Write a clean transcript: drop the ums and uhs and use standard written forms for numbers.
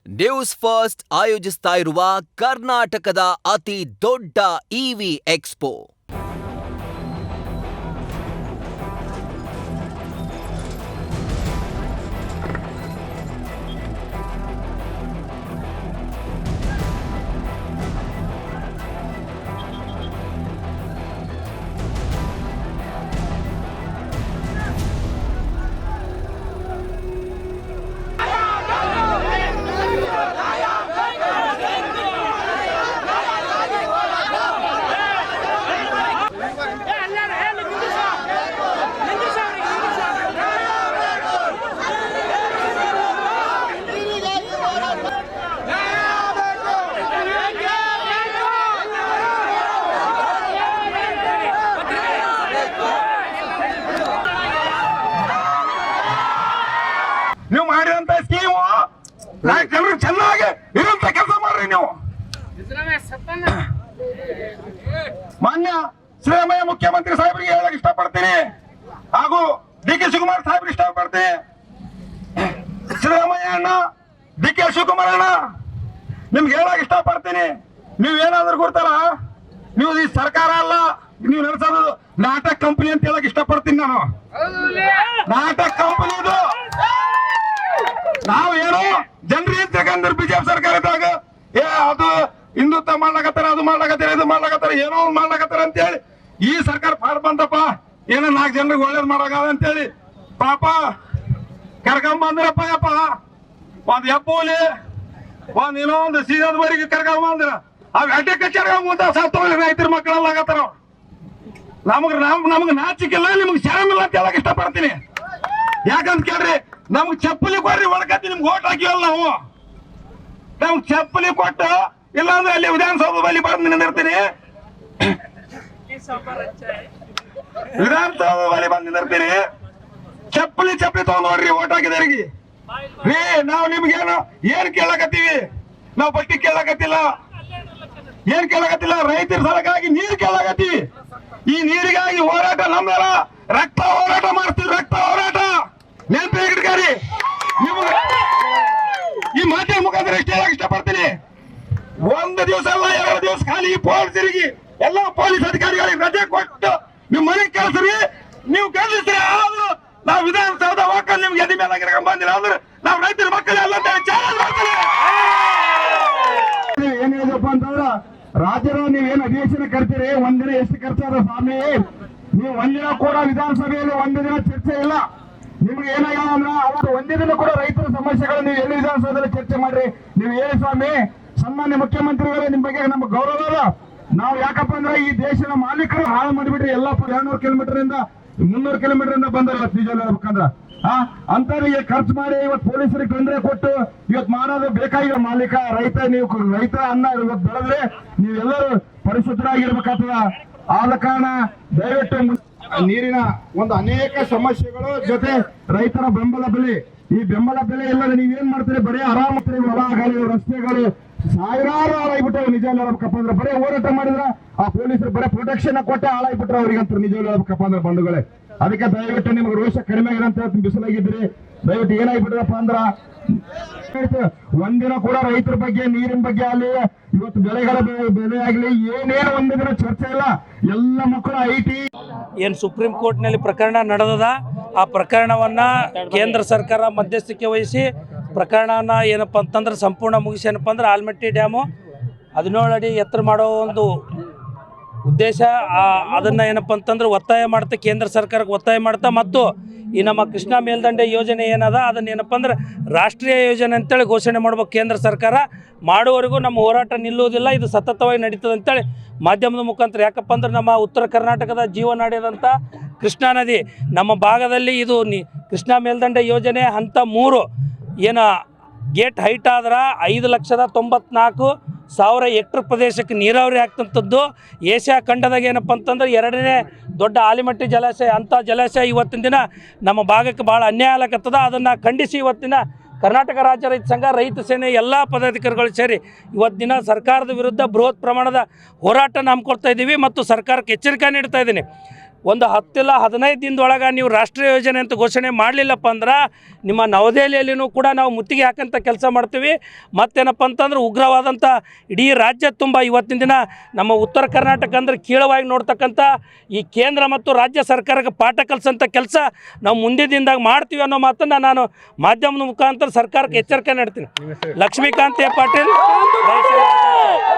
News first ಆಯೋಜಿಸ್ತಾ ಇರುವ ಕರ್ನಾಟಕದ ಅತಿ ದೊಡ್ಡ ಇವಿ ಎಕ್ಸ್ಪೋ ನೀವು ಮಾಡಿದಂತ ಸ್ಕೀಮು ಜನರು ಚೆನ್ನಾಗಿ ಇರುವಂತ ಕೆಲಸ ಮಾಡ್ರಿ ನೀವು. ಮಾನ್ಯ ಸಿದ್ದರಾಮಯ್ಯ ಮುಖ್ಯಮಂತ್ರಿ ಸಾಹೇಬರಿಗೆ ಹೇಳಕ್ ಇಷ್ಟಪಡ್ತೀನಿ, ಹಾಗೂ ಡಿ.ಕೆ. ಶಿವಕುಮಾರ್ ಸಾಹೇಬ್ರಿಗೆ ಇಷ್ಟಪಡ್ತೀನಿ. ಸಿದ್ದರಾಮಯ್ಯ ಅಣ್ಣ, ಡಿ.ಕೆ. ಶಿವಕುಮಾರ್ ಅಣ್ಣ, ನಿಮ್ಗೆ ಹೇಳಕ್ ಇಷ್ಟಪಡ್ತೀನಿ, ನೀವ್ ಏನಾದ್ರು ಕೊಡ್ತಾರ, ನೀವು ಈ ಸರ್ಕಾರ ಅಲ್ಲ, ನೀವು ನಡೆಸೋದು ನಾಟಕ ಕಂಪನಿ ಅಂತ ಹೇಳಕ್ ಇಷ್ಟಪಡ್ತೀನಿ. ನಾನು ನಾಟಕ ಕಂಪನಿದು ನಾವು ಏನು ಜನರು ಏನ್ ತಗೊಂಡ್ರು ಬಿಜೆಪಿ ಸರ್ಕಾರ ಇದ್ದಾಗ ಅದು ಹಿಂದುತ್ವ ಮಾಡ್ಲಾಕತ್ತಾರ, ಅದು ಮಾಡ್ಲಾಕತ್ತಾರ, ಇದು ಮಾಡ್ಲಾಕತ್ತಾರ, ಏನೋ ಮಾಡ್ಲಾಕತ್ತಾರ ಅಂತ ಹೇಳಿ ಈ ಸರ್ಕಾರ ಪಾಡ್ ಬಂತಪ್ಪ, ಏನೋ 4 ಜನರಿಗೆ ಒಳ್ಳೇದ್ ಮಾಡಾಗದ ಅಂತೇಳಿ ಪಾಪ ಕರ್ಕೊಂಬಂದ್ರಪ್ಪ. ಯಪ್ಪ ಒಂದ್ ಎಪ್ಪೋಲಿ ಒಂದ್ ಏನೋ ಒಂದು ಸೀದೋದ್ವರೆಗೆ ಕರ್ಕೊಂಬಂದ್ರ ಅವ್ ಅಡ್ಡೆ ಕಚ್ಚಾರ ಸತ್ತೋಗ್ಲಿ ರೈತರ ಮಕ್ಕಳೆಲ್ಲ ಆಗತ್ತಾರ. ನಮಗ್ ನಾಚಿಕಿಲ್ಲ, ನಿಮ್ಗೆ ಶರಮಿಲ್ಲ ಅಂತ ಹೇಳಕ್ ಇಷ್ಟಪಡ್ತೀನಿ. ಯಾಕಂತ ಕೇಳ್ರಿ, ನಮ್ಗ್ ಚಪ್ಪಲಿ ಕೊಡ್ರಿ, ಒಳಕತ್ತಿ ನಿಮ್ಗೆ ಓಟ್ ಹಾಕಿವಲ್ಲ ನಾವು. ನಮ್ಗ್ ಚಪ್ಪಲಿ ಕೊಟ್ಟು ಇಲ್ಲಾಂದ್ರೆ ಅಲ್ಲಿ ವಿಧಾನಸೌಧದಲ್ಲಿ ಬಂದು ನಿಂದಿರ್ತೀನಿ, ವಿಧಾನಸೌಧದಲ್ಲಿ ಬಂದು ನಿಂದಿರ್ತೀನಿ. ಚಪ್ಪಲಿ ತಗೊಂಡ್ ನೋಡ್ರಿ ಓಟ್ ಹಾಕಿದವ್ರಿಗೆ. ರೀ ನಾವು ನಿಮ್ಗೇನು ಏನ್ ಕೇಳಕತ್ತೀವಿ, ನಾವು ಬಟ್ಟಿ ಕೇಳಕತ್ತಿಲ್ಲ, ಏನ್ ಕೇಳಕತ್ತಿಲ್ಲ, ರೈತರ ಸಲಗಾಗಿ ನೀರ್ ಕೇಳಕತ್ತೀವಿ. ಈ ನೀರಿಗಾಗಿ ಹೋರಾಟ ನಮ್ಮೆಲ್ಲ ರಕ್ತ ಹೋರಾಟ ಮಾಡ್ತೀವಿ, ರಕ್ತ ಹೋರಾಟ ನೆನಪಿಟ್ಕಾರಿ. ಈ ಮಾಧ್ಯಮ ಮುಖಾಂತರ ಇಷ್ಟ ಇಷ್ಟಪಡ್ತೀನಿ, ಒಂದು ದಿವಸ ಅಲ್ಲ 2 ದಿವಸ ಖಾಲಿ ಪೊಲೀಸರಿಗೆ ಎಲ್ಲ ಪೊಲೀಸ್ ಅಧಿಕಾರಿಗಳಿಗೆ ರಜೆ ಕೊಟ್ಟು ನಿಮ್ ಮನೆಗೆ ಕಳಿಸ್ರಿ, ನೀವು ಕಳಿಸ್ರಿ. ಆದ್ರೂ ನಾವು ವಿಧಾನಸೌಧ ವಾಕಲ್ ನಿಮ್ಗೆ ಎದಿ ಮೇಲೆ ಬಂದಿಲ್ಲ ಅಂದ್ರೆ ನಾವು ರೈತರ ಮಕ್ಕಳೆಲ್ಲ ಚಾಲೆಂಜ್ ಮಾಡ್ತೀವಿ. ಏನ್ ಹೇಳಿದಪ್ಪ ಅಂತಂದ್ರ, ರಾಜ್ಯದ ನೀವೇನು ಅಧಿವೇಶನ ಕರ್ತೀರಿ, ಒಂದಿನ ಎಷ್ಟು ಖರ್ಚಾದ ಸ್ವಾಮಿ, ನೀವು ಒಂದಿನ ಕೂಡ ವಿಧಾನಸಭೆಯಲ್ಲಿ ಒಂದು ದಿನ ಚರ್ಚೆ ಇಲ್ಲ. ನಿಮ್ಗೆ ಏನಾಗ್ಯಾವ ಅಂದ್ರ ಅವತ್ತು ಒಂದೇ ದಿನ ಕೂಡ ರೈತರ ಸಮಸ್ಯೆಗಳು ನೀವು ಎಲ್ಲಿ ವಿಧಾನಸೌಧದಲ್ಲಿ ಚರ್ಚೆ ಮಾಡ್ರಿ. ನೀವು ಹೇಳಿ ಸ್ವಾಮಿ, ಸನ್ಮಾನ್ಯ ಮುಖ್ಯಮಂತ್ರಿಗಳೇ, ನಿಮ್ ಬಗ್ಗೆ ನಮ್ಗೆ ಗೌರವ ಅದ. ನಾವು ಯಾಕಪ್ಪ ಅಂದ್ರೆ ಈ ದೇಶದ ಮಾಲೀಕರು ಹಾಳು ಮಾಡಿಬಿಟ್ರಿ. ಎಲ್ಲ 200 ಕಿಲೋಮೀಟರ್ ಇಂದ 300 ಕಿಲೋಮೀಟರ್ ಇಂದ ಬಂದಾರ ನಿಜ ಹೇಳ್ಬೇಕಂದ್ರ ಅಂತವರಿಗೆ ಖರ್ಚು ಮಾಡಿ ಇವತ್ತು ಪೊಲೀಸರಿಗೆ ತೊಂದರೆ ಕೊಟ್ಟು ಇವತ್ತು ಮಾಡೋದು ಬೇಕಾಗಿರೋ ಮಾಲೀಕ ರೈತ. ನೀವು ರೈತ ಅನ್ನ ಇವತ್ತು ಬೆಳೆದ್ರೆ ನೀವೆಲ್ಲರೂ ಪರಿಶುದ್ಧರಾಗಿರ್ಬೇಕಾಗ್ತದ. ಆದ ಕಾರಣ ದಯವಿಟ್ಟು ನೀರಿನ ಒಂದು ಅನೇಕ ಸಮಸ್ಯೆಗಳು ಜೊತೆ ರೈತರ ಬೆಂಬಲ ಬೆಲೆ, ಈ ಬೆಂಬಲ ಬೆಲೆ ಇಲ್ಲದೆ ನೀವೇನ್ ಮಾಡ್ತೀರಿ, ಬರೀ ಆರಾಮ ಹೊಲಗಳು, ರಸ್ತೆಗಳು ಸಾವಿರಾರು ಹಾಳಾಗ್ಬಿಟ್ಟವು. ನಿಜ ಹೇಳ್ಬೇಕಪ್ಪ ಅಂದ್ರೆ ಬರೀ ಹೋರಾಟ ಮಾಡಿದ್ರ ಆ ಪೊಲೀಸರು ಬರೀ ಪ್ರೊಟೆಕ್ಷನ್ ಕೊಟ್ಟೆ ಹಾಳಾಗ್ಬಿಟ್ರೆ ಅವ್ರಿಗಂತ ನಿಜ ಹೇಳ್ಬೇಕಪ್ಪ ಅಂದ್ರೆ ಬಂಧುಗಳೇ. ಅದಕ್ಕೆ ದಯವಿಟ್ಟು ನಿಮ್ಗೆ ರೋಷ ಕಡಿಮೆ ಆಗಿದೆ ಅಂತ ಹೇಳ್ತೀನಿ. ಬಿಸಿಲಾಗಿದ್ರಿ ದಯವಿಟ್ಟು ಏನಾಗ್ಬಿಟ್ರಪ್ಪ ಅಂದ್ರ ಒಂದಿನ ಕೂಡ ರೈತರ ಬಗ್ಗೆ, ನೀರಿನ ಬಗ್ಗೆ ಅಲ್ಲಿ ಇವತ್ತು ಬೆಳೆಗಳ ಬೆಲೆ ಆಗ್ಲಿ ಏನೇನು ಒಂದು ದಿನ ಚರ್ಚೆ ಇಲ್ಲ. ಎಲ್ಲ ಮಕ್ಕಳು ಐಟಿ ಏನು ಸುಪ್ರೀಂ ಕೋರ್ಟ್ನಲ್ಲಿ ಪ್ರಕರಣ ನಡೆದದ, ಆ ಪ್ರಕರಣವನ್ನು ಕೇಂದ್ರ ಸರ್ಕಾರ ಮಧ್ಯಸ್ಥಿಕೆ ವಹಿಸಿ ಪ್ರಕರಣನ ಏನಪ್ಪ ಅಂತಂದ್ರೆ ಸಂಪೂರ್ಣ ಮುಗಿಸಿ ಏನಪ್ಪ ಅಂದ್ರೆ ಆಲ್ಮಟ್ಟಿ ಡ್ಯಾಮು 17 ಅಡಿ ಎತ್ತರ ಮಾಡೋ ಒಂದು ಉದ್ದೇಶ, ಅದನ್ನು ಏನಪ್ಪ ಅಂತಂದ್ರೆ ಒತ್ತಾಯ ಮಾಡ್ತಾ ಕೇಂದ್ರ ಸರ್ಕಾರಕ್ಕೆ ಒತ್ತಾಯ ಮಾಡ್ತಾ, ಮತ್ತು ಈ ನಮ್ಮ ಕೃಷ್ಣಾ ಮೇಲ್ದಂಡೆ ಯೋಜನೆ ಏನದ ಅದನ್ನ ಏನಪ್ಪ ಅಂದ್ರೆ ರಾಷ್ಟ್ರೀಯ ಯೋಜನೆ ಅಂತೇಳಿ ಘೋಷಣೆ ಮಾಡ್ಬೇಕು ಕೇಂದ್ರ ಸರ್ಕಾರ. ಮಾಡುವವರೆಗೂ ನಮ್ಮ ಹೋರಾಟ ನಿಲ್ಲುವುದಿಲ್ಲ, ಇದು ಸತತವಾಗಿ ನಡೀತದೆ ಅಂತೇಳಿ ಮಾಧ್ಯಮದ ಮುಖಾಂತರ. ಯಾಕಪ್ಪ ಅಂದ್ರೆ ನಮ್ಮ ಉತ್ತರ ಕರ್ನಾಟಕದ ಜೀವನಾಡಿಯಾದಂಥ ಕೃಷ್ಣಾ ನದಿ ನಮ್ಮ ಭಾಗದಲ್ಲಿ ಇದು ಕೃಷ್ಣಾ ಮೇಲ್ದಂಡೆ ಯೋಜನೆ ಹಂತ 3 ಏನು ಗೇಟ್ ಹೈಟ್ ಆದ್ರೆ 5,94,000 ಹೆಕ್ಟರ್ ಪ್ರದೇಶಕ್ಕೆ ನೀರಾವರಿ ಆಗ್ತಂಥದ್ದು. ಏಷ್ಯಾ ಖಂಡದಾಗ ಏನಪ್ಪ ಅಂತಂದ್ರೆ 2ನೇ ದೊಡ್ಡ ಆಲಿಮಟ್ಟಿ ಜಲಾಶಯ. ಅಂಥ ಜಲಾಶಯ ಇವತ್ತಿನ ದಿನ ನಮ್ಮ ಭಾಗಕ್ಕೆ ಭಾಳ ಅನ್ಯಾಯ ಆಗಕತ್ತದ. ಅದನ್ನು ಖಂಡಿಸಿ ಇವತ್ತಿನ ಕರ್ನಾಟಕ ರಾಜ್ಯ ರೈತ ಸಂಘ, ರೈತ ಸೇನೆ ಎಲ್ಲ ಪದಾಧಿಕಾರಿಗಳು ಸೇರಿ ಇವತ್ತು ದಿನ ಸರ್ಕಾರದ ವಿರುದ್ಧ ಬೃಹತ್ ಪ್ರಮಾಣದ ಹೋರಾಟ ಹಮ್ಮಿಕೊಳ್ತಾ ಇದ್ದೀವಿ ಮತ್ತು ಸರ್ಕಾರಕ್ಕೆ ಎಚ್ಚರಿಕೆ ನೀಡ್ತಾ ಇದ್ದೀನಿ. ಒಂದು 10 ಇಲ್ಲ 15 ದಿನದೊಳಗೆ ನೀವು ರಾಷ್ಟ್ರೀಯ ಯೋಜನೆ ಅಂತ ಘೋಷಣೆ ಮಾಡಲಿಲ್ಲಪ್ಪ ಅಂದ್ರೆ ನಿಮ್ಮ ನವದೆಹಲಿಯಲ್ಲಿನೂ ಕೂಡ ನಾವು ಮುತ್ತಿಗೆ ಹಾಕಂತ ಕೆಲಸ ಮಾಡ್ತೀವಿ. ಮತ್ತೇನಪ್ಪ ಅಂತಂದ್ರೆ ಉಗ್ರವಾದಂಥ ಇಡೀ ರಾಜ್ಯ ತುಂಬ ಇವತ್ತಿನ ದಿನ ನಮ್ಮ ಉತ್ತರ ಕರ್ನಾಟಕ ಅಂದ್ರೆ ಕೀಳವಾಗಿ ನೋಡ್ತಕ್ಕಂಥ ಈ ಕೇಂದ್ರ ಮತ್ತು ರಾಜ್ಯ ಸರ್ಕಾರಕ್ಕೆ ಪಾಠ ಕಲಿಸೋಂಥ ಕೆಲಸ ನಾವು ಮುಂದಿನ ದಿನದಾಗ ಮಾಡ್ತೀವಿ ಅನ್ನೋ ಮಾತನ್ನು ನಾನು ಮಾಧ್ಯಮದ ಮುಖಾಂತರ ಸರ್ಕಾರಕ್ಕೆ ಎಚ್ಚರಿಕೆ ನೀಡ್ತೀನಿ. ಲಕ್ಷ್ಮೀಕಾಂತ್ ಎ ಪಾಟೀಲ್.